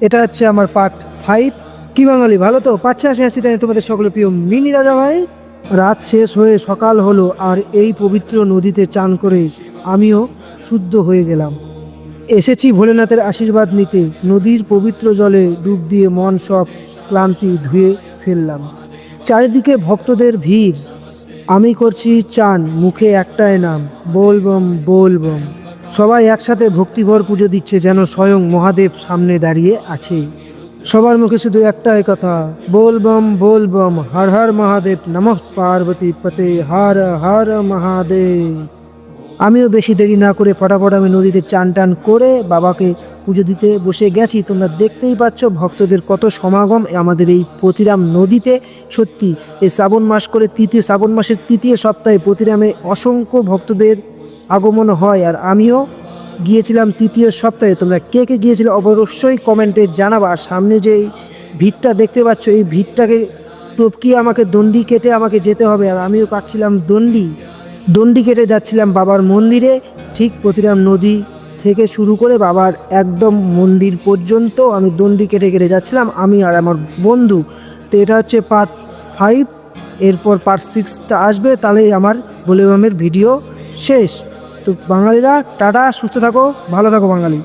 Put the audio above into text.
এটা হচ্ছে আমার পার্ট 5। কি বাঙালি, ভালো তো? পাচ্ছে আসে আসছি, তাই তোমাদের সকলের প্রিয় মিনি রাজা ভাই। রাত শেষ হয়ে সকাল হলো, আর এই পবিত্র নদীতে চান করে আমিও শুদ্ধ হয়ে গেলাম। এসেছি ভোলেনাথের আশীর্বাদ নিতে। নদীর পবিত্র জলে ডুব দিয়ে মন সব ক্লান্তি ধুয়ে ফেললাম। চারিদিকে ভক্তদের ভিড়, আমি করছি চান, মুখে একটাই নাম, বলবম বলবম। সবাই একসাথে ভক্তিভর পুজো দিচ্ছে, যেন স্বয়ং মহাদেব সামনে দাঁড়িয়ে আছে। সবার মুখে শুধু একটাই কথা, বলবম বলবম, হর হর মহাদেব, নমঃ পার্বতী পতে, হর হর মহাদেব। আমিও বেশি দেরি না করে ফটাফট আমি নদীতে চান টান করে বাবাকে পুজো দিতে বসে গেছি। তোমরা দেখতেই পাচ্ছ ভক্তদের কত সমাগম আমাদের এই পতিরাম নদীতে। সত্যি এই শ্রাবণ মাস করে শ্রাবণ মাসের তৃতীয় সপ্তাহে পতিরামে অসংখ্য ভক্তদের আগমন হয়। আর আমিও গিয়েছিলাম তৃতীয় সপ্তাহে। তোমরা কে কে গিয়েছিলে অবশ্যই কমেন্টে জানাবা। আর সামনে যে এই ভিড়টা দেখতে পাচ্ছ, এই ভিড়টাকে টপকিয়ে আমাকে দণ্ডি কেটে আমাকে যেতে হবে। আর আমিও কাটছিলাম দণ্ডি কেটে যাচ্ছিলাম বাবার মন্দিরে। ঠিক পতিরাম নদী থেকে শুরু করে বাবার একদম মন্দির পর্যন্ত আমি দণ্ডি কেটে কেটে যাচ্ছিলাম, আমি আর আমার বন্ধু। তো এটা হচ্ছে পার্ট 5। এরপর পার্ট 6টা আসবে, তাহলেই আমার বোলেবামের ভিডিও শেষ। তো বাঙালিরা টাটা, সুস্থ থাকো, ভালো থাকো বাঙালি।